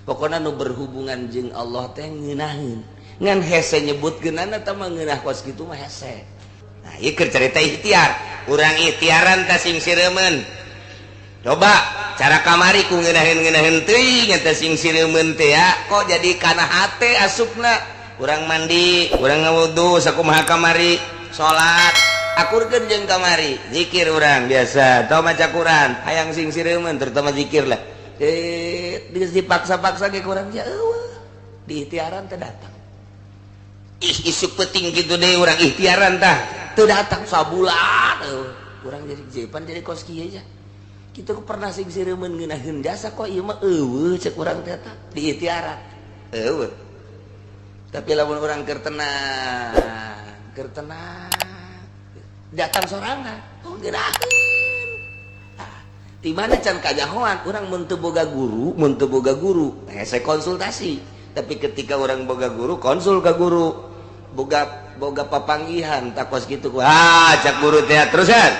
pokoknya nu berhubungan jeung Allah teh ngeunaheun ngan hese nyebutkeunana teh mah ngeunah kos kitu mah hese. Nah ieu keur carita ikhtiar urang ikhtiaran teh sing sireumeun coba cara kamari ku ngeunaheun teuing eta sing sireumeun teh ya kok jadi kana hate asupna urang mandi urang ngawudu sakumaha kamari salat akurkeun jeung kamari zikir urang biasa teu maca Quran hayang sing sireumeun terutama zikir lah dipaksa-paksa ge urang ja eueuh di ikhtiaran teh datang isuk penting gitu deh urang ikhtiaran tah teu datang sabulan urang jadi jepan jadi kos kieu aja kita pernah sing sireumeun ngeunaheun jasa kok ieu mah eueuh cek urang teh tah di ikhtiaran eueuh tapi lamun urang keur tenang datang sorangan oh ngeunaheun di mana can kajahoan urang mun teu boga guru hese konsultasi tapi ketika urang boga guru konsul ka guru boga papanggihan tak kos kitu cak guru teh terusan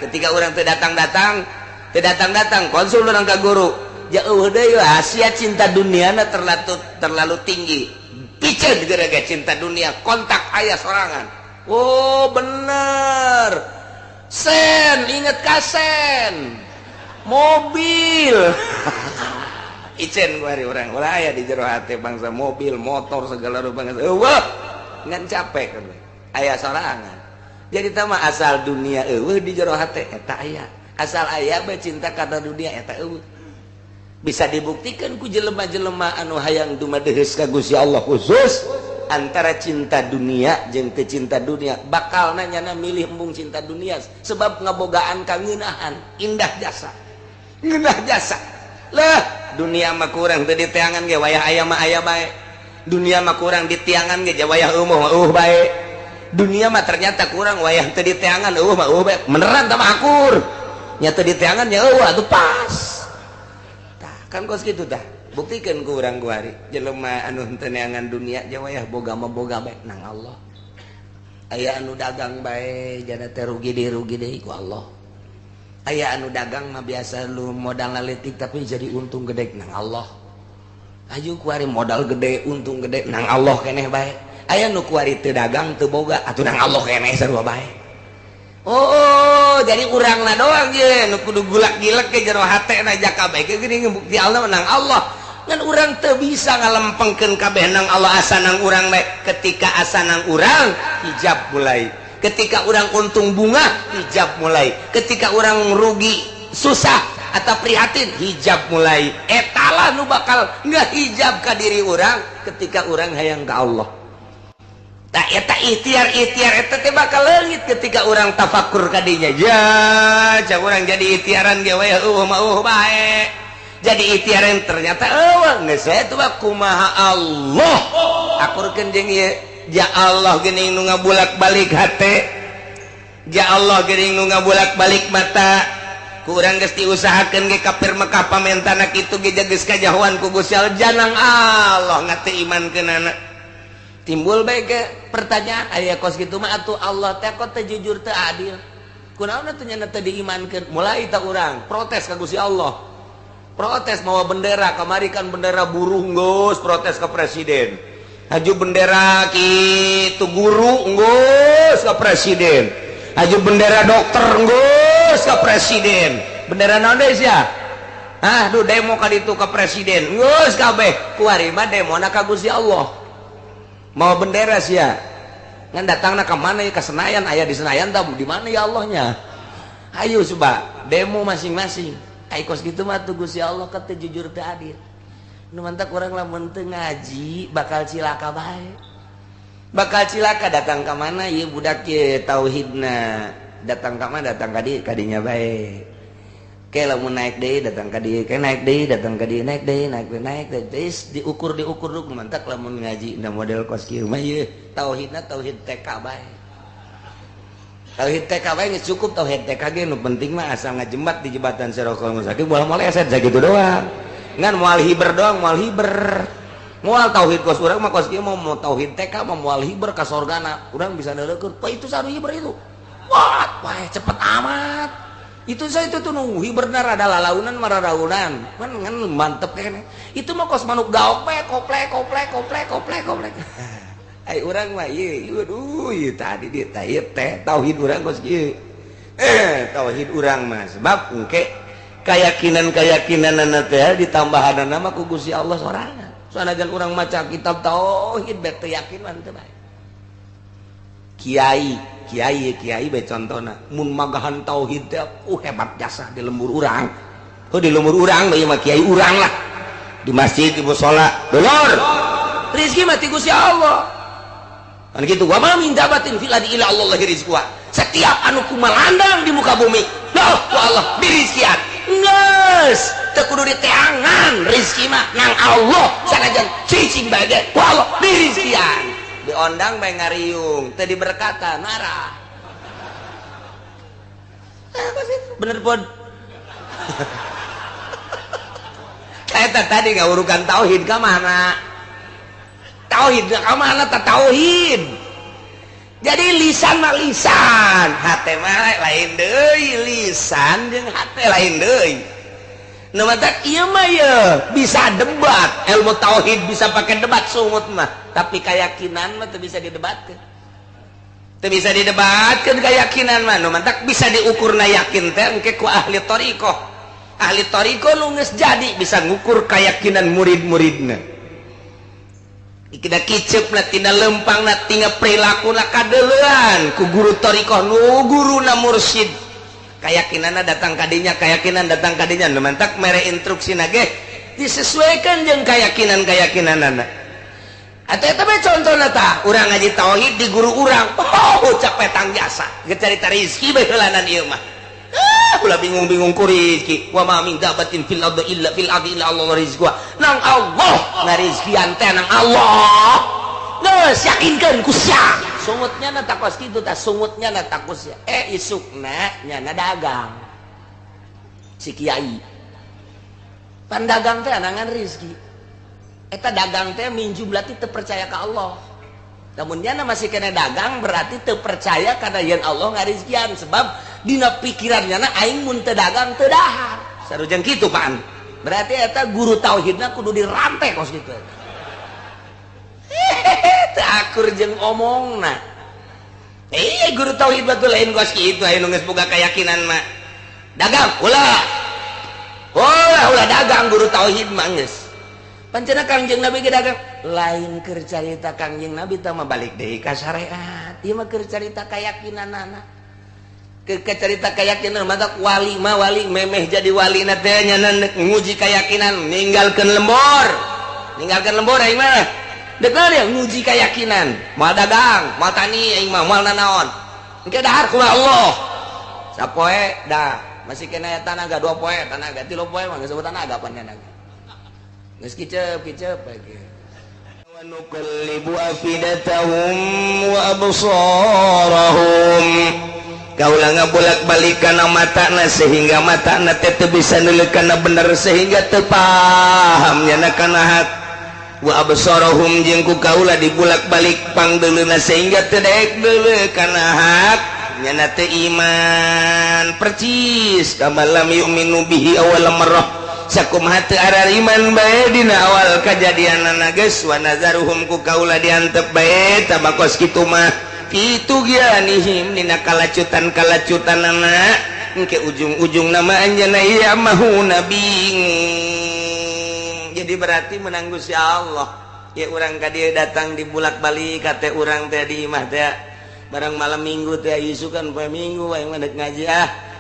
ketika urang teu datang konsul urang ka guru ja eueuh deui hasia cinta duniana terlalu tinggi piceun gara-gara cinta dunia kontak aya sorangan oh bener sen inget kasen mobil icen gua hari orang ulah aya di jero hate bangsa mobil motor segala rupa eueuh ngan capek kan aya sorangan jadi tama asal dunia eueuh di jero hate eta aya asal aya bae cinta kana dunia eta eueuh bisa dibuktikan ku jelema-jelema anu hayang dumadeheus ka Gusti Allah khusus antara cinta dunia jeung teu cinta dunia bakal nanyana milih embung cinta dunia sebab ngabogaan kangeunahan indah jasa lah dunia mah kurang teu diteangan ge wayah aya mah aya bae dunia mah kurang ditiangan ge wayah eueuh bae dunia mah ternyata kurang wayah teu diteangan eueuh mah bae beneran tah mah akur nya teu diteangan nya eueuh atuh pas kan kos gitu dah buktikan ku urang ku hari jelema anu teu neangan dunia ja wayah boga mah boga bae nang Allah aya anu dagang bae jana teh rugi deui ku Allah aya anu dagang mah biasa lu modal ngaletik tapi jadi untung gede nang Allah aju ku hari modal gede untung gede nang Allah keneh bae aya nu ku hari teu dagang teu boga atuh nang Allah keneh sarua bae oh jadi urangna doang ye nu kudu gulak-gilek ke jero hatena ja kabeh ge geuning bukti Allah nang Allah ngan urang teu bisa ngalempengkeun kabeh nang Allah asa nang urang bae ketika asa nang urang hijab mulai ketika urang untung bunga hijab mulai ketika urang rugi susah atau prihatin hijab mulai etalah nu bakal ngahijab ka diri urang ketika urang hayang ka Allah tak eta ikhtiar eta teh bakal leungit ketika urang tafakur ka dinya ya cak urang jadi ikhtiaran ge we mah bae jadi ikhtiaran ternyata eueuh geus eta mah kumaha Allah akurkeun jeung ieu ja Allah geuning nu ngabulak-balik hate ja Allah geuning nu ngabulak-balik mata ku urang geus diusahakeun ge kafir Mekah pamentana kitu ge geus kajahoan ku Gusti Allah janang Allah ngate imankeunana timbul bae ke pertanyaan aya kos kitu mah atuh Allah teh kok teu jujur teu adil kunaon atuh nya teu diimankeun mulai tah urang protes ka Gusti Allah protes mawa bendera kamari kan bendera buruh geus protes ke presiden aju bendera kitu guru geus ka presiden aju bendera dokter geus ka presiden bendera naon deui sia duh demo ka ditu ka presiden geus kabeh kuari mah demona ka Gusti Allah mau bendera sia ngan datangna ka mana ya ka Senayan aya di Senayan tah di mana ya Allahnya ayo coba demo masing-masing ai kos kitu mah tuh Gusti Allah teu jujur teu adil nu mantak urang lamun teu ngaji bakal cilaka bae bakal cilaka datang ka mana ieu budak ye tauhidna datang ka mana datang ka dieu kadinya bae ke lamun naik deui datang ka dieu ke naik deui datang ka dieu naik deui naik terus diukur dulu mantak lamun ngaji na model kos kieu mah ieu tauhidna tauhid TK bae tauhid TK bae geus cukup tauhid TK ge nu penting mah asal ngajembat di jembatan Siratal Mustaqim moal maleset sakitu doang ngan moal hiber doang moal tauhid kos urang mah kos kieu mau tauhid TK mah moal hiber ka sorgana urang bisa neureukkeun pa itu saru hiber itu wah cepet amat Itu saya itu tuh nunggu bener ada lalaunan mararaunan kan mantep kan itu mah kos manuk gaope koplek ai urang mah ieu aduh ieu tadi dia teh tauhid urang kos ieu tauhid urang mah sebab engke keyakinan teh ditambahanna mah ku Gusti Allah sorangan sanajan urang maca kitab tauhid bet teu yakin mah teu bae kiai bae contohna mun magahan tauhid teh hebat jasa di lembur urang di lembur urang bae mah kiai urang lah di masjid di mushola dulur rezeki mah ti Gusti Allah kan gitu wa ma min dabatin fil ardi illa Allah rizquha setiap anu kumalandang di muka bumi loh ku Allah dirizkian geus teu kudu diteangan rezeki mah nang Allah sanajan cicing bae ge ku Allah dirizkian diondang bae ngariung teu diberkatan marah bener pun eta tadi ngawurukan tauhid ka mana tauhid ka mana ta tauhid jadi lisan mah lisan hate mah lain deui lisan jeung hate lain deui nu mah ieu mah ye bisa debat ilmu tauhid bisa pakai debat sungut mah tapi keyakinan mah teu bisa didebatkeun teu bisa didebatkeun keyakinan mah nu mah bisa diukurna yakin teh engke ku ahli thariqah nu geus jadi bisa ngukur keyakinan murid-muridna ikida kiceupna tina lempangna tina perilakuna kadeuleuan ku guru thariqah nu guruna mursyid keyakinanna datang kadinya keyakinan datang kadinya nu mantak mere instruksina ge disesuaikan jeung keyakinan-keyakinanna atuh eta bae contona tah urang ngaji tauhid di guru urang ucap petang jasa geus carita rezeki bae heulanan ieu mah ulah bingung-bingung ku rezeki wa ma min dabatin fil ardi illa Allah rizquha nang Allah ngarizkian teh nang Allah geus yakinkeun ku sia sungutnya na takos kitu tah sungutnya na takos ya isukna nyana dagang si kiai pan dagang teh anangan rezeki eta dagang teh minju berarti teu percaya ka Allah namun nyana masih kena dagang berarti teu percaya kana yen Allah ngarizkian sebab dina pikirannya na aing mun teu dagang teu dahar sarujeng kitu pan berarti eta guru tauhidna kudu dirantai kos kitu teu akur jeung omongna guru tauhid batul lain kos kitu aya nu geus boga keyakinan mah dagang ulah dagang guru tauhid mah geus pancena Kangjeng Nabi ge dagang lain keur carita Kangjeng Nabi teh mah balik deui ka syariat ieu mah keur carita keyakinanana kecerita keyakinan mata wali memeh jadi wali teh nyana nguji keyakinan ninggalkeun lembur aing mah deuk dia nguji keyakinan moal dagang moal tani aing mah moal nanaon engke dahar ku Allah sapoe dah masih kena tanaga 2 poe tanaga 3 poe mah geus sebut tanaga pan tanaga geus kiceup bae wa nuqallibu afidatahum wa absarahum kaulah ngabolak-balik kana matana sehingga matana teh teu bisa neuleuh kana bener sehingga teu paham nyana kana hak wa absarahum jeung ku kaulah dibolak-balik pangdeuleuna sehingga teu daek deuleuh kana hak nyana teu iman percis kama lam yu'minu bihi awal marrah sakumaha teu arar iman bae dina awal kajadianana geus wa nazaruhum ku kaulah diantep bae tabakos kitu mah itu gianihim dina kalacutan anak engke ujung-ujung nama anjana ya mahu bingung jadi berarti menang Gusti Allah ya urang ka dieu datang dibulak-balik ka teh urang teh di imah teh barang malam minggu teh isukan poe minggu aing mah ngaji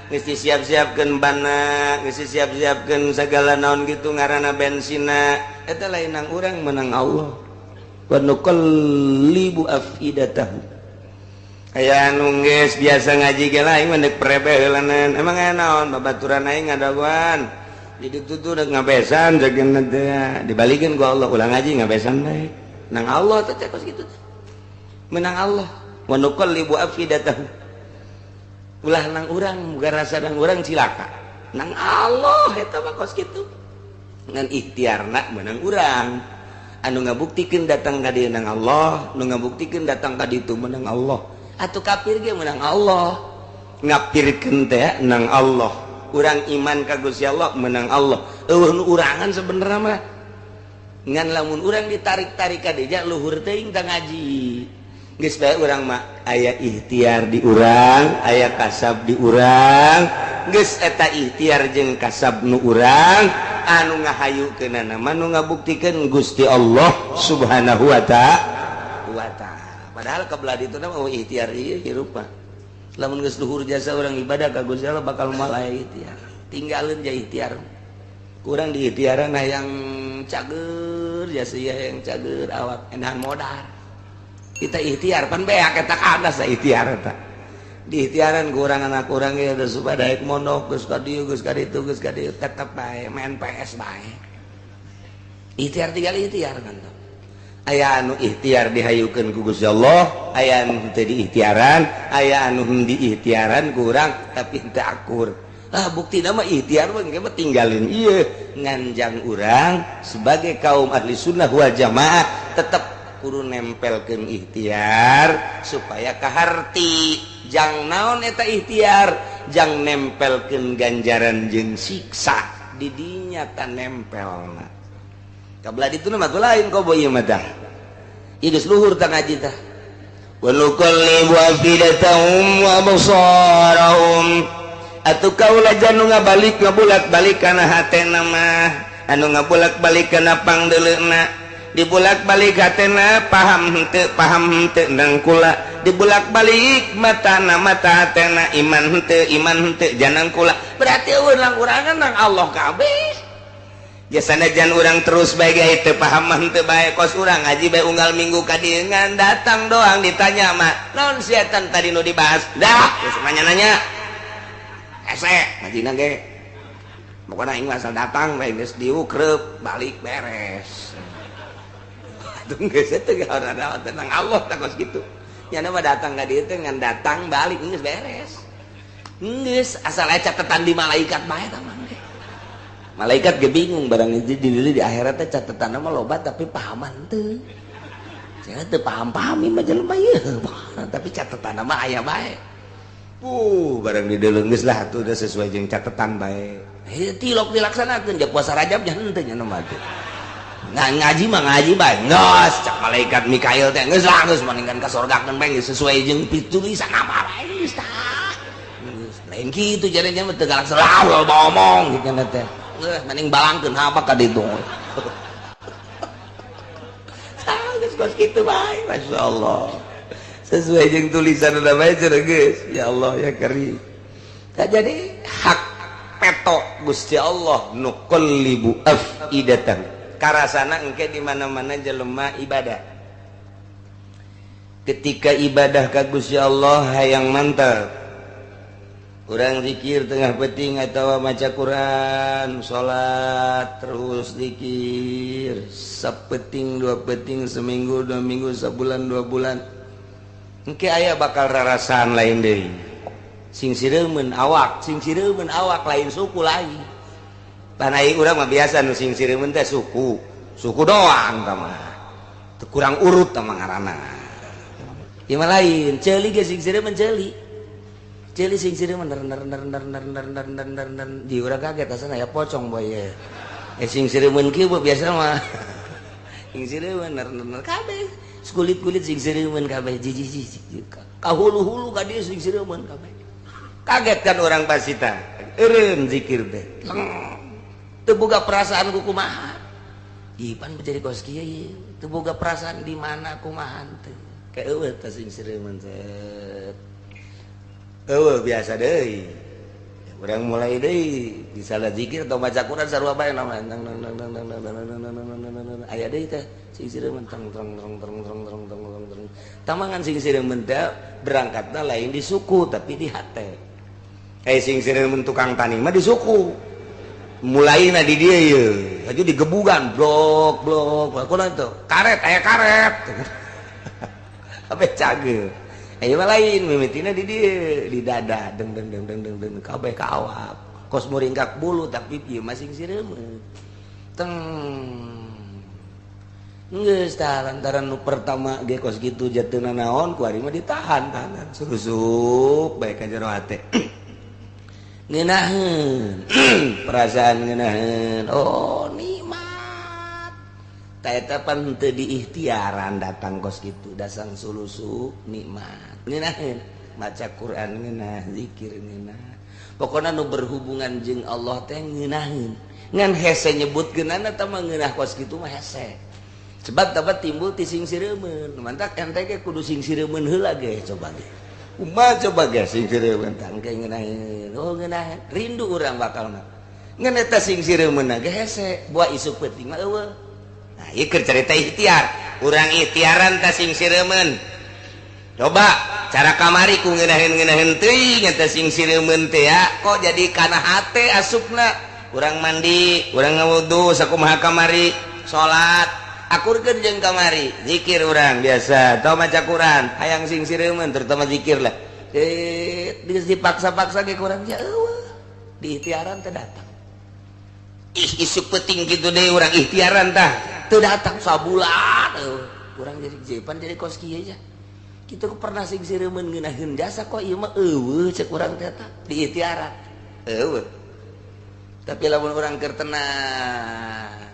geus disiap-siapkeun banna geus disiap-siapkeun sagala naon kitu ngaranna bensina eta lain nang urang menang Allah wa nuqallibu afidatahum aya anu geus biasa ngaji ge lain mah deuk perebe heulanan emang aya naon babaturan aing ngadaguan di ditu tuh deuk ngabesan jeung teh dibalikeun ku Allah ulah ngaji ngabesan bae nang Allah teh kos kitu menang Allah wa nuqallibu afidatahum ulah nang urang muga rasa nang urang cilaka nang Allah eta mah kos kitu ngan ikhtiarna menang urang anu ngabuktikeun datang ka dieu nang Allah nu ngabuktikeun datang ka ditu menang Allah atuh kafir ge menang Allah ngapirkeun teh nang Allah urang iman ka Gusti Allah menang Allah eueuh urangan sebenarnya mah ngan lamun urang ditarik-tarik ka deja luhur teuing tah ngaji geus bae urang mah aya ikhtiar di urang aya kasab di urang geus eta ikhtiar jeung kasab nu urang anu ngahayukeunana mah nu ngabuktikeun Gusti Allah Subhanahu wa ta'ala padahal kabelah dituna mah ikhtiar ieu hirup mah lamun geus luhur jasa urang ibadah ka Gusti Allah bakal moal aya ikhtiar tinggalin ja ikhtiar kurang di ikhtiaran yang cager jasa yang cager awak endahan modal kita ikhtiar pan beak eta kada sa ikhtiar eta di ikhtiaran kurang anak kurang ge da supaya daek mondok geus ka dieu geus ka ditu geus ka dieu tetep bae main PS bae ikhtiar tinggal ikhtiar kan aya anu ikhtiar dihayukeun ku Gusti Allah aya anu teu diikhtiaran aya anu diikhtiaran kurang tapi teu akur bukti nama ikhtiar mah engke tinggalin ieu nganjang urang sebagai kaum ahli sunnah wal jamaah tetep kudu nempelkeun ikhtiar supaya kaharti jang naon eta ikhtiar jang nempelkeun ganjaran jeung siksa di dinya ta nempelna kabelah dituna mah lain kobo ieu mah tah ieu geus luhur tah ngaji tah wa nuqallibu afidatahum wa absarahum atuh kaula janu ngabalik ngabulak-balik kana hatena mah anu ngabulak-balik kana pangdeuleuna dibulak-balik hatena paham henteu nang kula dibulak-balik matana mata hatena iman henteu janang kula berarti urang urangan nang Allah kabeh jasana jan urang terus bae ge teu paham mah henteu bae kos urang ngaji bae unggal minggu ka dieu ngan datang doang ditanya mah naon setan tadi nu dibahas dah geus nanya ngajina ge pokona aing asal datang bae geus diukreup balik beres atuh geus teh gara-gara tentang Allah tah kos kitu nyana mah datang ka dieu teh ngan datang balik geus beres geus asal aya catetan di malaikat bae tah mah malaikat ge bingung barang di akhirat teh catetanna mah loba tapi pahaman teu cenah teu paham-paham mah jelema ieu tapi catetanna mah aya bae barang di deuleuh geus lah atuh udah sesuai jeung catetan bae tilok dilaksanakeun ja puasa Rajab nya henteu nya mah teh ngaji mah ngaji bae geus cak malaikat Mikail teh geus lah geus maningkan ka sorgakeun bae geus sesuai jeung pitulisan apa bae geus tah lain kitu jarenya mah teu galaksana ngomong kitu teh mending balangkeun apa ka ditu geus kitu bae masyaallah sesuai jeung tulisan udah baca geus ya Allah ya Karim jadi hak peto Gusti Allah nuqallibu afidatan karasana engke di mana-mana jelema ibadah ketika ibadah ka Gusti Allah hayang mantap urang zikir tengah penting atawa maca Quran salat terus zikir sapeting dua peting seminggu dua minggu sebulan dua bulan engke aya bakal rarasaan lain deui sing sireumeuh awak lain suku lain pan aing urang mah biasa nu sing sireumeuh teh suku doang tah mah teu kurang urut tah mah ngaranna ieu mah lain ceuli ge sing sireumeuh ceuli sing sireumeuh di urang kaget asana aya pocong boy sing sireumeuh kieu biasa mah sing sireumeuh kabeh kulit-kulit sing sireumeuh kabeh jiji kahulu-hulu ka dieu sing sireumeuh kabeh kaget kan orang pasita eureun zikir teh teu boga perasaan ku kumaha ipan menjadi kos kieu teu boga perasaan di mana kumaha teh kaeueuh teh sing sireumeuh teh eueuh biasa deui urang mulai deui disalah zikir atau baca Quran sarua bae nama aya deui teh sing sireumeuh tamangan sing sireumeuh teh berangkatna lain di suku tapi di hate sing sireumeuh tukang tani mah di suku mulaina di dieu ieu aju digebugan blok kunaon teh karet aya karet kabeh cageul aya mah lain mimitina di dieu di dada deng kabeh ka awak kos muringkak bulu tapi ieu mah sing sireumeuh teng geus tah lantaran nu pertama ge kos kitu jateuna naon ku ari mah ditahan-tahan surusup bae ka jero hate ngeunaheun perasaan ngeunaheun oh nikmat ta eta pan teu diikhtiaran datang kos kitu dasang sulusup nikmat ngeunaheun maca Quran ngeunah zikir ngeunah pokona nu berhubungan jeung Allah teh ngeunaheun ngan hese nyebutkeunana teh mah ngeunah kos kitu mah hese sebab dapat timbul ti sing sireumeun mantak ente ge kudu sing sireumeun heula ge coba ge ummah coba ge sing sireumeun tang ge ngeunaheun oh ngeunaheun rindu urang bakal mah ngan eta sing sireumeun ge hese buah isuk peuting mah eueuh nah ieu keur carita ikhtiar urang ikhtiaran ta sing sireumeun coba cara kamari ku ngeunaheun teuing eta sing sireumeun teh ya kok jadi kana hate asupna urang mandi urang ngawudu sakumaha kamari salat akurkeun jeung kamari zikir urang biasa teu maca Quran hayang sing sireumeun terutama zikir lah dipaksa-paksa ge urang ya eueuh diikhtiaran teh datang isuk peuting kitu deui urang ikhtiaran tah teu datang sabulan urang jadi jepan jadi kos kieu aja kitu pernah sing sireumeun ngeunaheun jasa kok ieu mah eueuh cek urang teh tah diikhtiaran eueuh tapi lamun urang keur tenang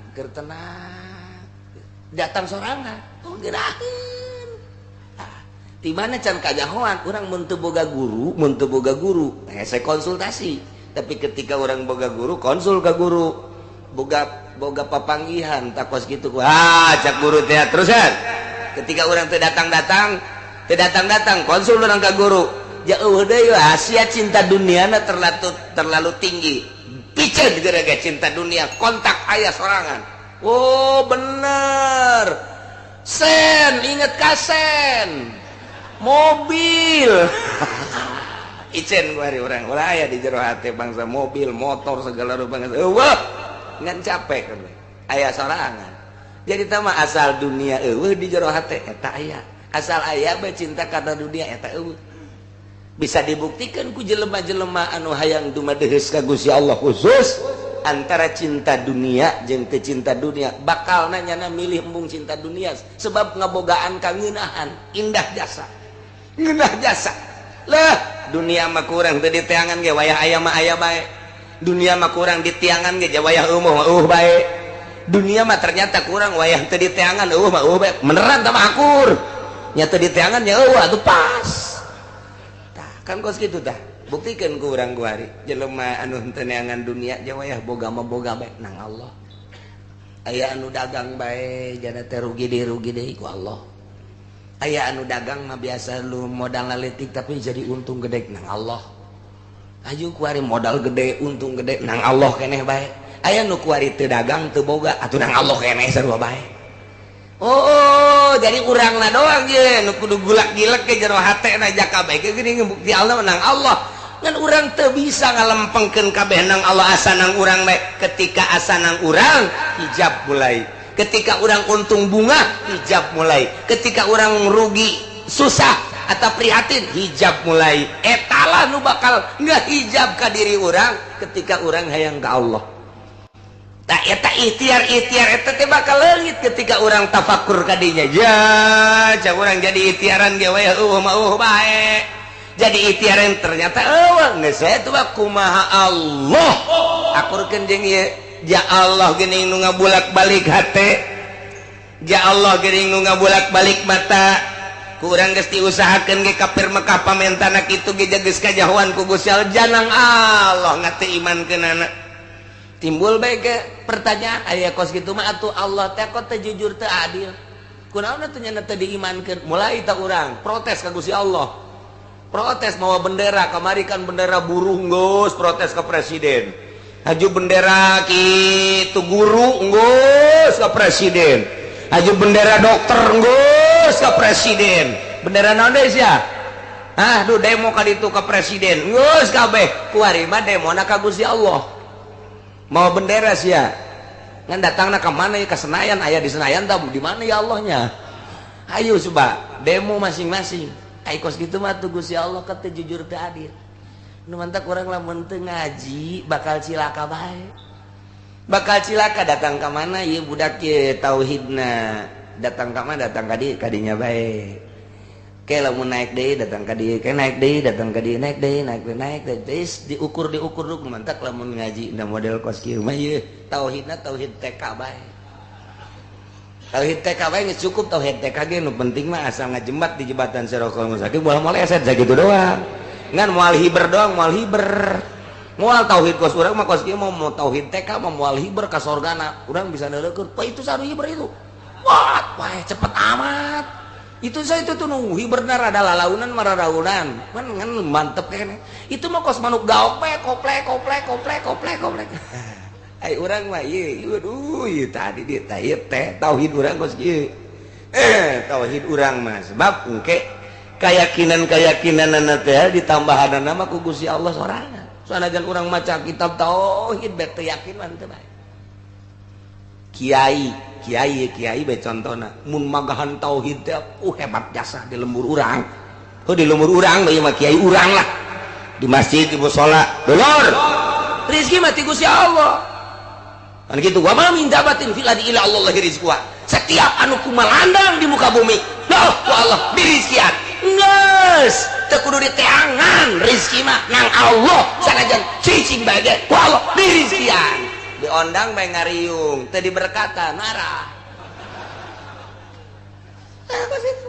datang sorangan oh gerahin di mana can kajahoan orang mun teu boga guru saya konsultasi tapi ketika orang boga guru konsul ka guru boga papanggihan takos gitu cak guru teh terusan ketika orang teu datang konsul orang ka guru ya eueuh deui hasia cinta duniana terlalu tinggi piceun gara-gara cinta dunia kontak aya sorangan. Oh bener sen inget kasen mobil icen kuari orang ulah aya di jero hate bangsa mobil motor segala rupa eueuh ngan capek kan aya sorangan jadi tama asal dunia eueuh di jero hate eta aya asal aya bae cinta kana dunia eta eueuh bisa dibuktikan ku jelema-jelema anu hayang dumadeheus ka Gusti Allah khusus antara cinta dunia jeung teu cinta dunia bakal nanyana milih embung cinta dunia sebab ngabogaan kangeunahan indah jasa lah dunia mah kurang teu diteangan ge wayah aya mah aya bae dunia mah kurang ditiangan ge wayah eueuh bae dunia mah ternyata kurang wayah teu diteangan eueuh mah eueuh bae beneran tah mah akur nya teu diteangan nya eueuh atuh pas tah kan kos kitu tah buktikan ku urang kuari jelema anu teu neangan dunia jeung wayah boga mah boga bae nang Allah aya anu dagang bae jana teh rugi deui ku Allah aya anu dagang mah biasa lu modal laletik tapi jadi untung gede nang Allah aju kuari modal gede untung gede nang Allah keneh bae aya nu kuari teu dagang teu boga atuh nang Allah keneh sarua bae oh jadi urangna doang ye nu kudu gulak-gilek ke jero hatena jaka bae geuning bukti Allah nang Allah kan urang teu bisa ngalempengkeun kabeh nang Allah asa nang urang bae ketika asa nang urang hijab mulai ketika urang untung bunga hijab mulai ketika urang rugi susah atau prihatin hijab mulai etalah nu bakal ngahijab ka diri urang ketika urang hayang ka Allah tak eta ikhtiar eta teh bakal leungit ketika urang tafakur ka dinya ya cak urang jadi ikhtiaran ge we mah bae jadi ikhtiaran ternyata eueuh geus eta mah kumaha Allah akurkeun jeung ieu ja Allah geuning nu ngabulak-balik hate ja Allah geuning nu ngabulak-balik mata ku urang geus diusahakeun ge kafir Mekah pamentana kitu ge geus kajahoan ku Gusti Allah janang Allah ngate imankeunana timbul bae ge pertanyaan aya kos kitu mah atuh Allah teh kok teu jujur teu adil kunaon atuh nya teu diimankeun mulai ta urang protes ka Gusti Allah protes mawa bendera kamari kan bendera buruh geus protes ke presiden aju bendera kitu guru geus ka presiden aju bendera dokter geus ka presiden bendera naon deui sia duh demo ka ditu ka presiden geus kabeh kuari mah demona ka Gusti Allah mau bendera sia ngan datangna ka mana ya ka Senayan aya di Senayan tah di mana ya Allahnya ayo coba demo masing-masing ai kos kitu mah tuh Gusti Allah kata jujur teu adil nu mantak urang lamun teu ngaji bakal cilaka bae bakal cilaka datang ka mana ieu budak ye tauhidna datang ka mana datang ka dieu kadinya bae ke lamun naik deui datang ka dieu ke naik deui datang ka dieu naik deui naik diukur dulu mantak lamun ngaji da model kos kieu mah ieu tauhidna tauhid TK bae tauhid TK bae geus cukup tauhid TK ge nu penting mah asal ngajembat di jembatan Siratal Mustaqim moal maleset sakitu doang ngan moal hiber doang moal hiber moal tauhid kos urang mah kos kieu mau tauhid TK mah moal hiber ka sorgana urang bisa neulekeun pa itu saru hiber itu wah cepet amat itu saya itu tuh nunggu hiberna rada lalaunan mararaunan kan ngan mantep kene itu mah kos manuk gaok pe koplek ai urang mah ieu aduh ieu tadi dieu teh tauhid urang kos kieu tauhid urang mah sebab engke keyakinan-keyakinanna teh ditambahanna mah ku Gusti Allah sorangan sanajan urang maca kitab tauhid bet teu yakin mah teu bae kiai bae contona mun magahan tauhid teh hebat jasa di lembur urang di lembur urang bae mah kiai urang lah di masjid di mushola dulur rezeki mah ti Gusti Allah kan gitu wa ma min dabatin fil ardi illa Allah rizquha setiap anu kumalandang di muka bumi lah ku Allah dirizkian geus teu kudu diteangan rezeki mah nang Allah sanajan cicing bae ge ku Allah dirizkian diondang bae ngariung teu diberkatan marah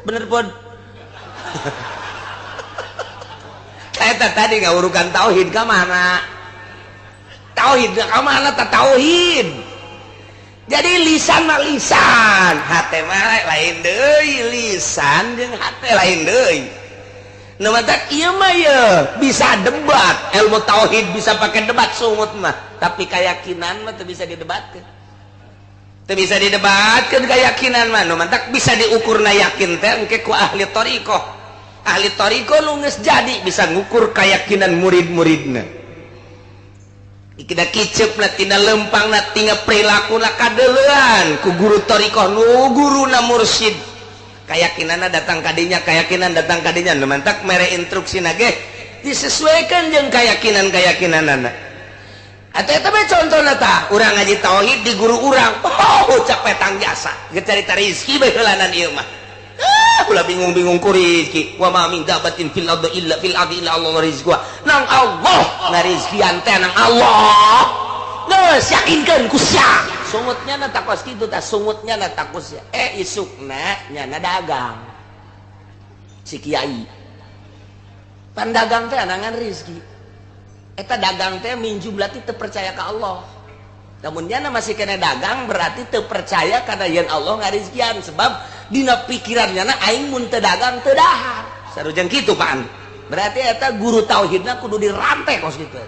bener pun eta tadi ngaurukan tauhid ka mana tauhid ka mana ta tauhid jadi lisan mah lisan hate mah lain deui lisan jeung hate lain deui nu matak ieu mah ye bisa debat ilmu tauhid bisa pakai debat sungut mah tapi keyakinan mah teu bisa didebatkeun teu bisa didebatkeun keyakinan mah nu matak bisa diukurna yakin teh engke ku ahli thariqah nu geus jadi bisa ngukur keyakinan murid-muridna ikida kiceupna tina lempangna tina perilakuna kadeuleuan ku guru thariqah nu guruna mursyid keyakinanna datang kadinya keyakinan datang kadinya nu mantak mere instruksina ge disesuaikan jeung keyakinan-keyakinanna atuh eta mah contona tah urang ngaji tauhid di guru urang ucap petang jasa geus carita rezeki bae heulanan ieu mah ulah bingung-bingung ku rezeki wa ma min dabatin fil ardi illa Allah rizquha nang Allah ngarizkian teh nang Allah geus yakinkeun ku sia sungutnya na takos gitu tak sungutnya na takos ya isukna nyana dagang si kiai pandagang teh anangan rezeki eta dagang teh minju berarti teu percaya ka Allah namun nyana masih kena dagang berarti teu percaya kana yen Allah ngarizkian sebab dina pikirannya na aing mun teu dagang teu dahar sarujeng kitu Pak berarti eta guru tauhidna kudu dirantai kos kitu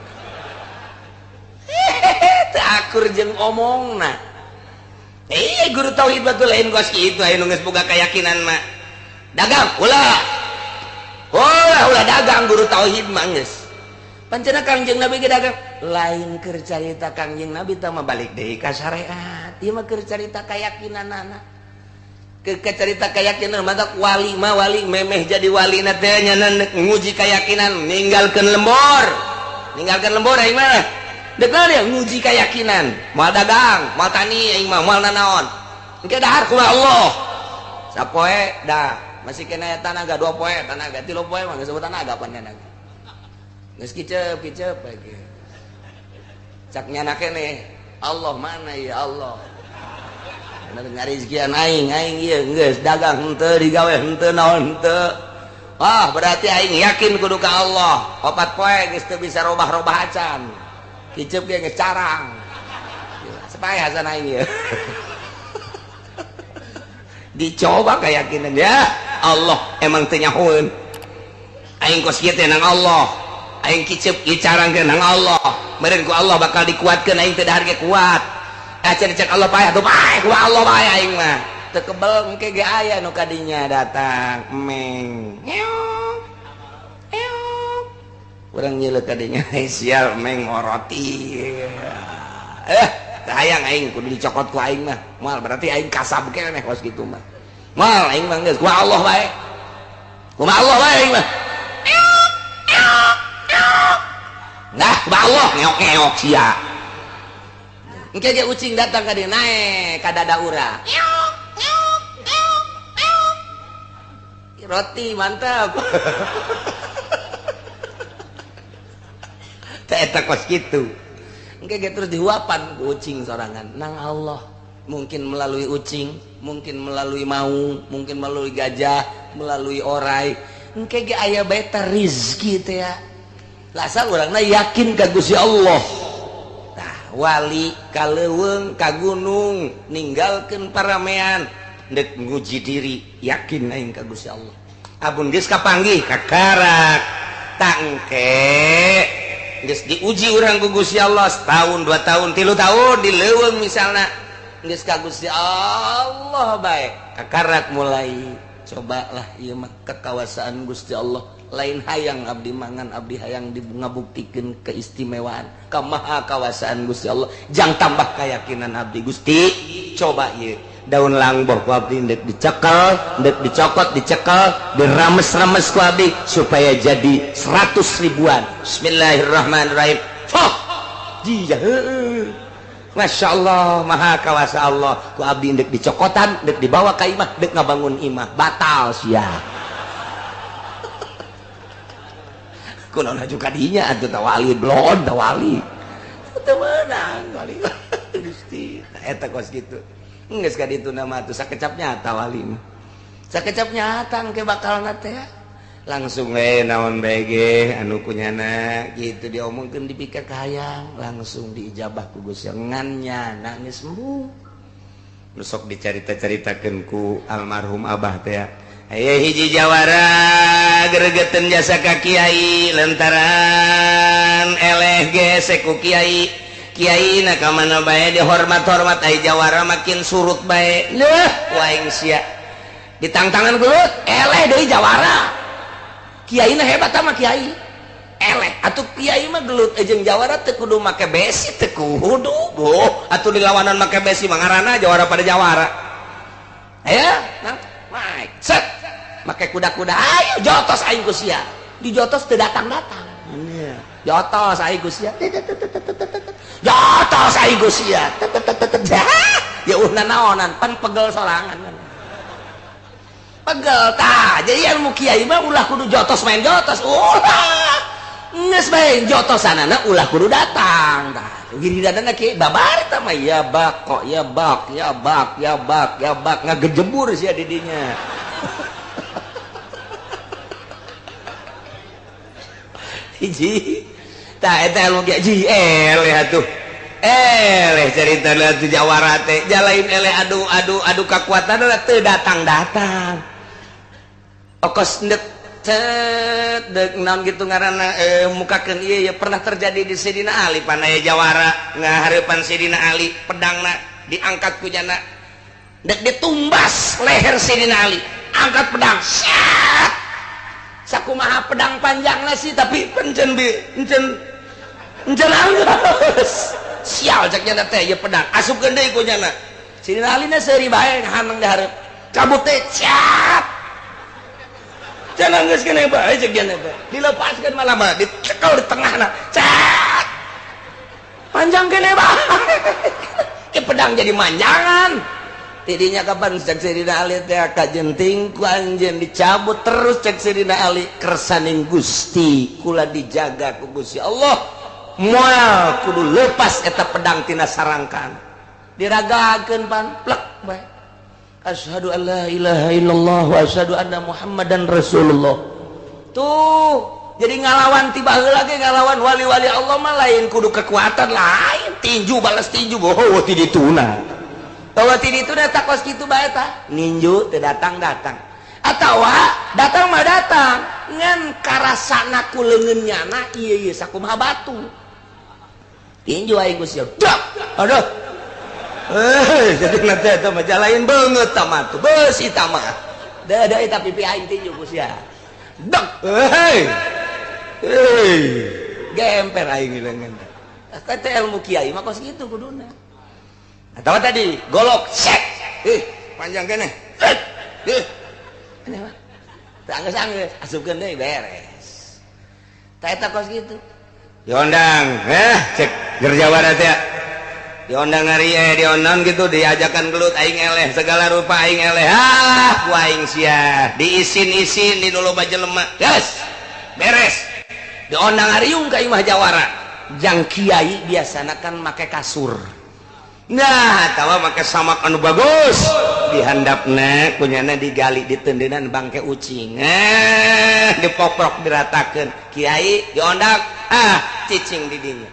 akur jeung omongna guru tauhid batul lain kos kitu aya nu geus boga keyakinan mah dagang ulah dagang guru tauhid mah geus pancena Kangjeng Nabi ge dagang lain keur carita Kangjeng Nabi teh mah balik deui ka syariat ieu mah keur carita keyakinanana keur carita keyakinan mah wali memeh jadi wali na teh nyana nguji keyakinan ninggalkeun lembur aing mah dekal ya nguji keyakinan moal dagang moal tani aing mah moal nanaon engke dahar ku Allah sapoe dah masih kena tanaga 2 poe tanaga 3 poe mah geus sebut tanaga pan tanaga geus kiceup lagi cak nyana keneh Allah mana ya Allah ngarizkian aing ieu geus dagang henteu digawe henteu naon henteu berarti aing yakin kudu ka Allah 4 poe geus teu bisa robah-robah acan kicep dia ngecarang supaya hasan aing ya dicoba keyakinan ya Allah emang teu nyahoeun aing kos kieu teh nang Allah aing kicep dicarang ke nang Allah meureun ku Allah bakal dikuatkeun aing teu dahar ge kuat cek Allah paeh atuh paeh ku Allah bae aing mah teu kebel engke ge aya nu kadinya datang meng urang nyeuleuk kadinya sial meng ngoroti hayang aing kudu dicokot ku aing mah moal berarti aing kasab keneh kos kitu mah moal aing mah geus ku Allah bae ku Allah bae aing mah nah ku Allah ngeok-ngeok sia engke ge ucing datang ka dieu nae ka dada urang roti mantap. Teh eta kos kitu. Engke terus dihuapan ku ucing sorangan. Nang Allah. Mungkin melalui ucing, mungkin melalui maung, mungkin melalui gajah, melalui orai. Engke ge aya bae teh rezeki teh ya. Lasal urangna yakin ka Gusti Allah. Tah wali ka leuweung ka gunung ninggalkeun paramean dek nguji diri yakin aing ka Gusti Allah. Abun geus kapanggih ka karak tangke geus diuji urang ku Gusti Allah setahun 2 tahun 3 tahun di leuweung misalna geus ka Gusti Allah bae kakarak mulai cobalah ieu mah kekuasaan Gusti Allah lain hayang abdi mangan abdi hayang ngabuktikeun keistimewaan kamaha kawasaan Gusti Allah jang tambah keyakinan abdi Gusti coba ieu daun langboh ku abdi dek dicekel dek dicokot dicekel dirames-rames ku abdi supaya jadi 100 ribuan. Bismillahirrahmanirrahim. Dia Masya Allah maha kawasa Allah ku abdi dek dicokotan dek dibawa ka imah dek ngabangun imah batal sia kunaon juga dinya atuh tawali blon tawali teu meunang wali Gusti eta kos kitu geus ka ditu nama atuh sakecap nyata wali mah sakecap nyata engke bakalna teh langsung naon bae ge anu kunyana gitu diomongkeun dipikir ka hayang langsung diijabah ku Gusti ngannya nangis sembuh nusok dicarita-caritakeun ku almarhum abah teh aya hiji jawara gregeteun jasa ka kiai lantaran eleh ge seku kiai kiai na ka mana bae dihormat-hormat ai jawara makin surut bae leuh waing sia ditangtangan gelut eleh deui jawara kiai na hebat mah kiai eleh atuh kiai mah gelut jeung jawara teu kudu make besi teu kudu boh atuh di lawanan make besi mah ngaranna jawara pada jawara aya nah maik set make kuda-kuda ayo jotos aing ku sia dijotos teu datang-datang jotos aing ku sia jotos aing ku sia ya uhna naonan pan pegel sorangan pegel tah jadi ilmu kiai mah ulah kudu jotos main jotos ulah geus main jotosanana ulah kudu datang tah gini dadana kiai babar tah mah ya bak kok ya bak ya bak ya bak ya bak ngagejebur sia didinya hiji tah eta ilmu kiai eleh atuh eleh cerita atuh jawara teh jalain eleh adu kakuatan teu datang-datang okos ndek dek naon gitu ngaranna mukakeun ieu pernah terjadi di Sidina Ali panaya jawara ngahareupan Sidina Ali pedangna diangkat ku jana dek ditumbas leher Sidina Ali angkat pedang syat sakumaha pedang panjangna sih tapi encen anggeus sial cek jana teh ieu pedang asupkeun deui ku jana Sidina Ali na seuri bae ngahaneng dihareup cabut teh syat jangan geus kene bae cek jana bae dilepaskeun malah mah dicekel di tengahna cat panjang kene bae ke pedang jadi manjangan tidinya kapan cek Sidina Ali teh kajenting ku anjeun dicabut terus cek Sidina Ali kersaning Gusti kula dijaga ku Gusti Allah moal kudu lepas eta pedang tina sarangkan diragakeun pan plek bae asyhadu an la ilaha illallah wa asyhadu anna muhammadan rasulullah tuh jadi ngalawan tiba heula ge ngalawan wali-wali Allah mah lain kudu kekuatan lain tinju balas tinju boh ti dituna bahwa ti dituna tak kos kitu bae tah ninju teu datang-datang atawa datang mah datang ngan karasana ku leungeunnyana ieu sakumaha batu tinju aing Gusti dak aduh jadi nanti itu mah jalain banget tamat tuh besi tamat dah eta pipi aing tinju ku sia dek gemper aing leungeun kata ilmu kiai mah kos kitu kuduna atawa tadi golok sek panjang kene ini mah anggeus asupkeun deui beres tah eta kos kitu diondang cek gerjawara teh diondang hari diondang gitu diajakan gelut aing eleh segala rupa aing eleh ku aing sia diisin-isin di dulu baju lemak yes beres diondang hariung ka imah jawara jang kiai biasana kan make kasur nah tawa make samak anu bagus dihandapna kunyana digali ditendenan bangke ucing dipoprok diratakeun kiai diondang cicing di dinya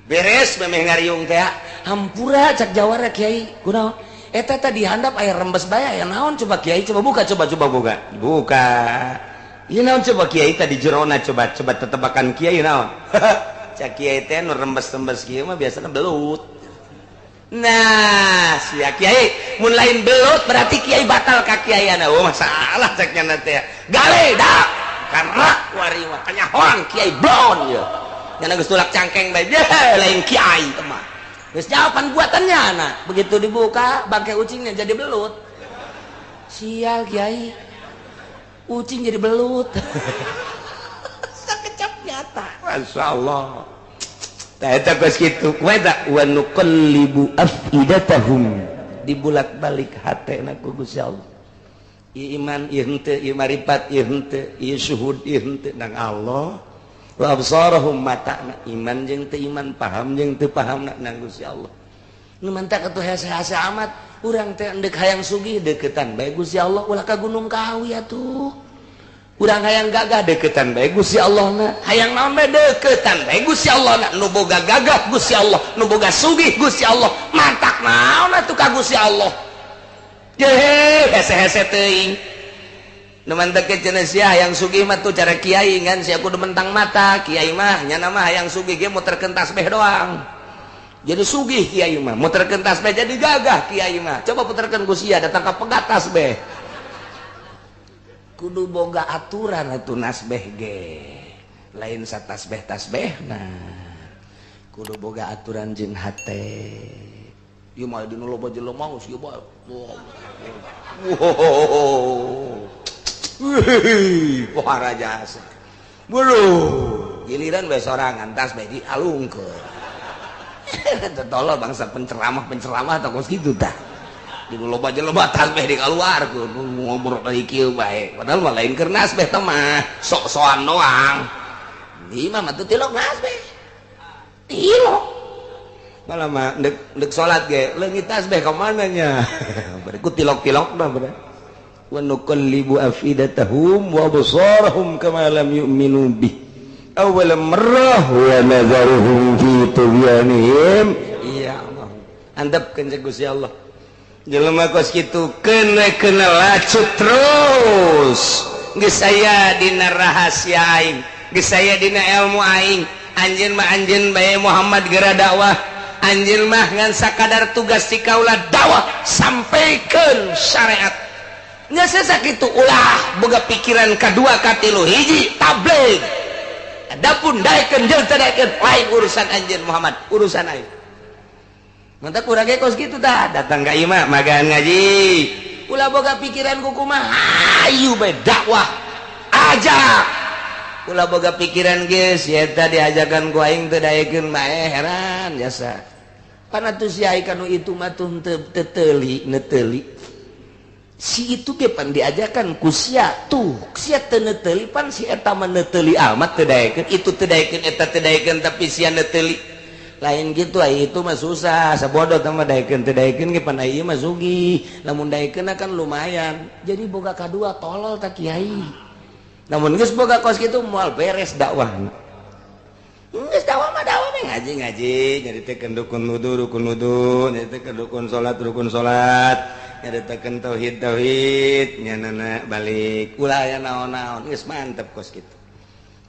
beres memeh ngariung teh hampura cak jawara kiai kunaon eta tadi handap aya rembes bae aya naon coba kiai coba buka buka ieu naon coba kiai tadi jerona coba tetebakan kiai naon cak kiai teh nu rembes-rembes kieu mah biasana belut nah sia kiai mun lain belut berarti kiai batal ka kiaiana masalah cak nya teh gale dah karena wari mah kanyahoan kiai blon ya yang geus tulak cangkeng bae lain kiai teman geus jawaban buatannya nah begitu dibuka bangkai ucingnya jadi belut sial kiai ucing jadi belut sakecap nyata masyaallah tah eta geus kitu kumaha eta wa nuqallibu afidatahum dibulak-balik hatena ku Gusti Allah ieu iman ieu henteu ieu marifat ieu henteu ieu syuhud ieu henteu nang Allah wa absarahum mata'na iman jeung teu iman paham jeung teu pahamna nang Gusti Allah nu mantap atuh hese-hese amat urang teh endek hayang sugih deketan bae Gusti Allah ulah ka Gunung Kawi atuh urang hayang gagah deketan bae Gusti Allahna hayang naon bae deketan bae Gusti Allahna nu boga gagah Gusti Allah nu boga sugih Gusti Allah mantak naon atuh ka Gusti Allah ye hese-hese teuing numantek cenah sia hayang sugih mah tuh cara kiai kan sia kudu mentang mata kiai mah nya nama hayang sugih ge muterkeun tasbih doang jadi sugih kiai mah muterkeun tasbih jadi gagah kiai mah coba puterkeun ku sia datang ka pegat tasbih kudu boga aturan atuh nasbih ge lain satasbih nah kudu boga aturan jeung hate ieu mah dinu loba jelema geus ieu bae wih, pohara jasa buluh giliran bae sorangan tas bae dialungkeun tolol bangsa penceramah atau kos kitu tah di loba jelema tas bae dikaluarkeun ngobrol deui kieu bae padahal mah lain keur nasbeh teh mah sok-sokan doang di mah mah teu tilok nasbeh tilok malah mah dek salat ge leungit tasbih ka mana nya bari ku tilok-tilok mah bener wa nuqallibu afidatahum wa absarahum kama lam yu'minu bih awwal marrah wa nadharuhum fi tughyanihim ya Allah andapkeun ka Gusti Allah jelema kos kitu keun lacut terus geus aya dina rahasia aing geus aya dina ilmu aing anjeun mah anjeun bae Muhammad geura dakwah anjeun mah ngan sakadar tugas ti kaula dakwah sampaikeun syariat nya sakitu ulah boga pikiran kadua katilu hiji tabligh adapun daekeun jeung teu daekeun lain urusan anjeun Muhammad urusan aing mantap urang ge kos kitu tah datang ka imah magaan ngaji ulah boga pikiran kumaha ayu bae dakwah ajak ulah boga pikiran geus eta diajakan ku aing teu daekeun bae heran jasa panatu si aing kanu itu mah teu teuli neteuli si itu ge pan diajakan ku sia tuh sia teu neteuli pan si eta mah neteuli amat teu daekeun itu teu daekeun eta teu daekeun tapi sia neteuli lain gitu ai itu mah susah sabodo teh mah daekeun teu daekeun ge pan ieu mah sugih lamun daekeun kan lumayan jadi boga kadua tolol tak kiai namun geus boga kos kitu moal beres dakwah geus dakwah mah ngaji nyaritakeun rukun wudu nyaritakeun rukun salat nyaritakeun tauhid nyanana balik ulah aya naon-naon geus mantep kos kitu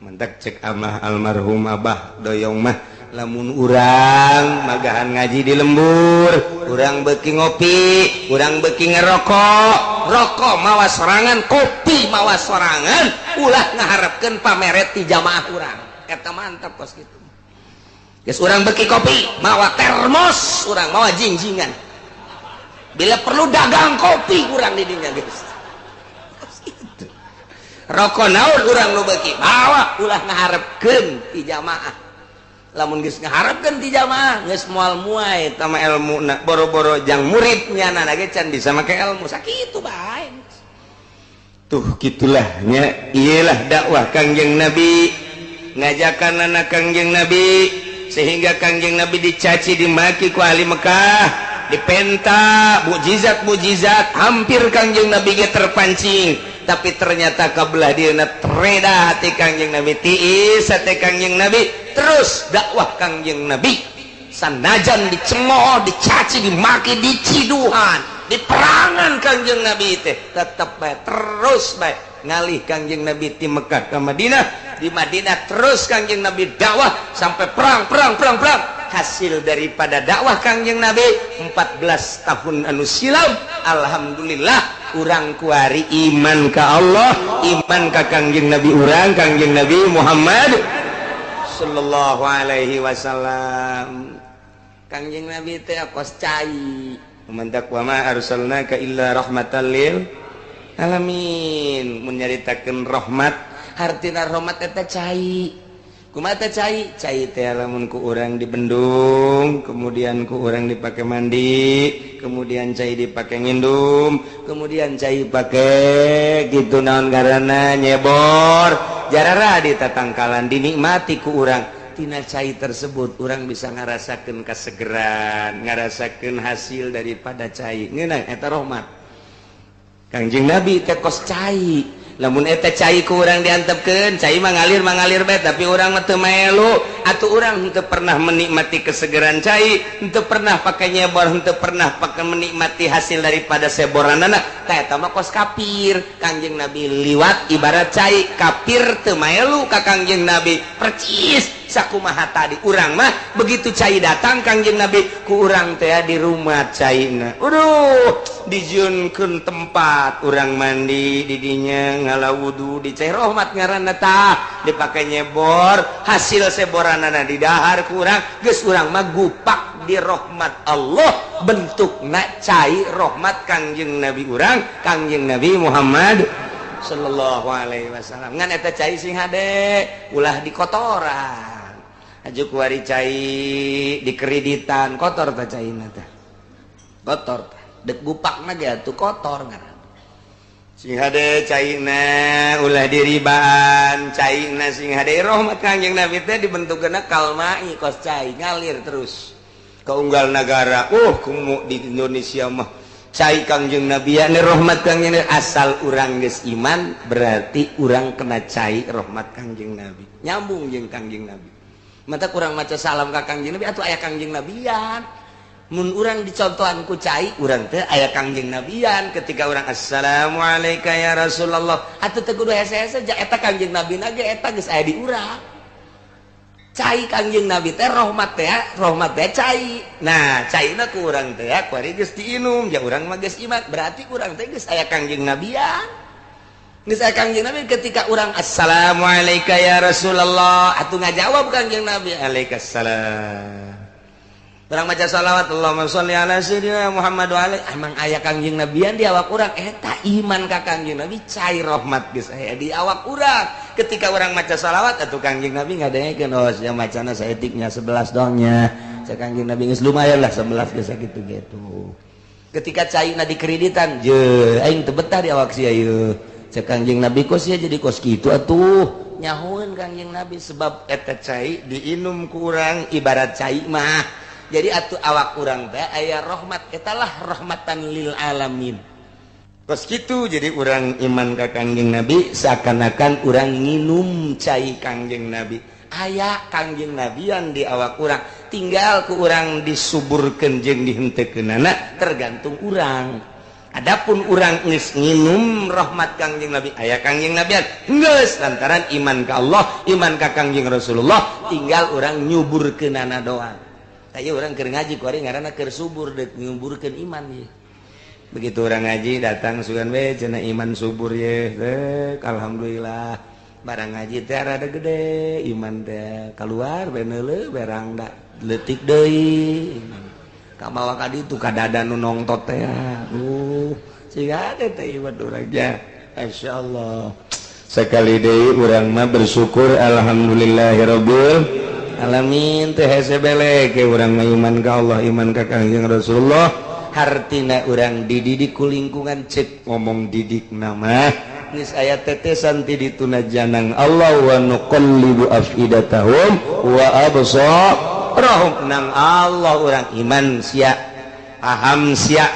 mantap cek amah almarhum abah doyong mah lamun urang magahan ngaji di lembur urang beuki ngopi urang beuki ngerokok rokok mawa sorangan kopi mawa sorangan ulah ngaharepkeun pameret ti jamaah urang eta mantap kos kitu geus urang beuki kopi mawa termos urang mawa jingjingan bila perlu dagang kopi urang di dinya geus rokok naon urang nu beuki bawa ulah ngaharepkeun ti jamaah lamun geus ngaharapkeun ti jamaah geus moal muai tama ilmuna boro-boro jang muridnya na ge can bisa make ilmu sakitu bae tuh gitulah nya iyalah dakwah Kangjeng Nabi ngajakan anak Kangjeng Nabi sehingga Kangjeng Nabi dicaci dimaki ku ahli Mekah dipenta mukjizat hampir Kangjeng Nabi ge terpancing tapi ternyata kabelah dieuna tereda hati Kangjeng Nabi tiis hati Kangjeng Nabi terus dakwah Kangjeng Nabi sanajan dicemooh dicaci dimaki diciduhan diperangan Kangjeng Nabi teh tetep bae terus bae ngalih Kangjeng Nabi ti Mekah ke Madinah di Madinah terus Kangjeng Nabi dakwah sampai perang hasil daripada dakwah Kangjeng Nabi 14 tahun anu silam alhamdulillah urang kuari iman ka Allah iman ka Kangjeng Nabi urang Kangjeng Nabi Muhammad sallallahu alaihi wasallam Kangjeng Nabi teh akos cai mantak wa ma arsalnaka illa rahmatan lil alamin mun nyaritakeun rahmat hartina rahmat eta cai kumaha teh cai teh lamun ku urang dibendung kemudian ku urang dipake mandi kemudian cai dipake ngindum kemudian cai pake gitu naon ngaranna nyebor jarara di tatangkalan dinikmati ku urang tina cai tersebut urang bisa ngarasakeun kasegeran ngarasakeun hasil daripada cai ngeunah eta rahmat Kangjeng Nabi teh kos cai lamun eta cai ku urang diantepkeun cai mah ngalir bae tapi urang mah teu melu atuh urang henteu pernah menikmati kesegeran cai henteu pernah pake nyebor henteu pernah pake menikmati hasil daripada seboranana tah eta mah kos kafir Kangjeng Nabi liwat ibarat cai kafir teu melu ka Kangjeng Nabi percis sakumaha tadi urang mah begitu cai datang Kangjeng Nabi ku urang teh di rumah caina dijieunkeun tempat urang mandi di dinya ngalawudu di cai rahmat ngaranna tah dipake nyebor hasil seboranana di dahar ku urang geus urang mah gupak di rahmat Allah bentukna cai rahmat Kangjeng Nabi urang Kangjeng Nabi Muhammad sallallahu alaihi wasallam ngan eta cai sing hade ulah di kotoran ajuk wari cai di kreditan kotor teh caina teh kotor dek gupakna ge atuh kotor ngaran sing hade caina ulah diribaan caina sing hade rahmat Kangjeng Nabi teh dibentukeunna kalmai kos cai ngalir terus ke unggal negara kumu di Indonesia mah cai Kangjeng Nabi ya rahmat Kangjeng Nabi asal urang geus iman berarti urang kena cai rahmat Kangjeng Nabi nyambung jeung Kangjeng Nabi mata kurang maca salam ka Kangjeng Nabi atuh aya Kangjeng Nabian mun urang dicontohan ku cai urang teh aya Kangjeng Nabian ketika urang assalamualaikum ya Rasulullah atuh teh kudu hese-hese ja eta Kangjeng Nabi na ge eta geus aya di urang cai Kangjeng Nabi teh rahmat teh cai nah caina ku urang teh kuari geus diinum ja urang mah geus iman berarti urang teh geus aya Kangjeng Nabian geus aya Kangjeng Nabi ketika urang assalamualaikum ya Rasulullah atuh ngajawab Kangjeng Nabi alaikassalam urang maca shalawat Allahumma sholli ala sayyidina Muhammad wa alaihi emang aya Kangjeng Nabian di awak urang eta iman ka Kangjeng Nabi cai rahmat geus aya di awak urang ketika urang maca shalawat atuh Kangjeng Nabi ngadengekeun oh sia macana saeutiknya 11 dongnya cek Kangjeng Nabi geus lumayan lah 11 geus sakitu-gitu ketika caina di kreditan je aing teu betah di awak sia ieu cek Kangjeng Nabi kos ya jadi kos kitu atuh nyahoeun Kangjeng Nabi sebab eta cai diinum ku urang ibarat cai mah jadi atuh awak urang teh aya rahmat etalah rahmatan lil alamin kos kitu jadi urang iman ka Kangjeng Nabi seakan-akan urang nginum cai Kangjeng Nabi aya Kangjeng Nabian di awak urang tinggal ku urang disuburkeun jeung dihenteukeunana tergantung urang adapun urang geus nginum rahmat Kangjeng Nabi aya Kangjeng Nabian geus lantaran iman ka Allah iman ka Kangjeng Rasulullah tinggal urang nyuburkeunana doang aya urang keur ngaji kuari ngaranna keur subur deuk nyuburkeun iman ye begitu urang ngaji datang sugan we cenah iman subur ye alhamdulillah barang ngaji teh rada gede iman teh keluar beneuleuh berang da leutik deui kamawa ka ditu kadada nu nongtot teh siga teh iman urangnya masyaallah sekali deui urang mah bersyukur alhamdulillahirabbil alamin teh hese bele ke urang iman ka Allah iman ka Kangjeng Rasulullah hartina urang dididik ku lingkungan cek ngomong didik nama geus aya tetesan ti dituna janang Allah wa nuqallibu afidatahum wa absarahum nang Allah urang iman sia paham sia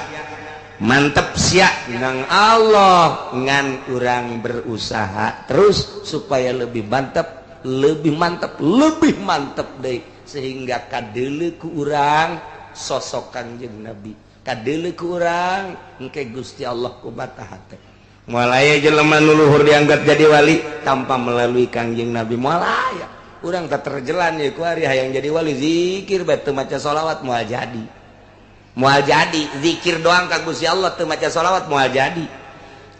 mantep sia nang Allah ngan urang berusaha terus supaya lebih mantep lebih mantep deh sehingga kadeuleu ku urang sosok Kangjeng Nabi kadeuleu ku urang engke Gusti Allah ku bataha teh moal aya jelema nu luhur diangkat jadi wali tanpa melalui Kangjeng Nabi moal aya urang tak terjelan ye ku ari hayang jadi wali zikir bae teu maca sholawat moal jadi zikir doang ka Gusti Allah teu maca sholawat moal jadi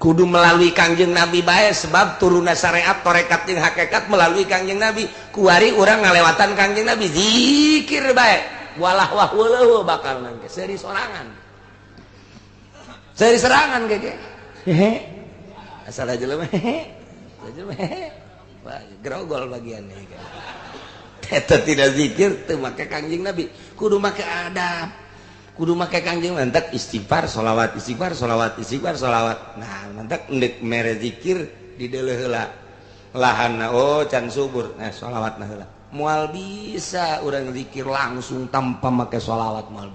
kudu melalui Kangjeng Nabi bae sebab turuna syariat tarekat jeung hakikat melalui Kangjeng Nabi kuari urang ngalewatan Kangjeng Nabi zikir bae walah wahweuleul bakal nangke seuri serangan ge hehe asal jelema hehe grogol bagian ini eta tidak zikir teu make Kangjeng Nabi kudu make adab kudu make Kangjeng mantak istighfar sholawat nah mantak endek mere zikir di deuleu heula lahanna oh can subur nah sholawatna heula moal bisa urang zikir langsung tanpa make sholawat moal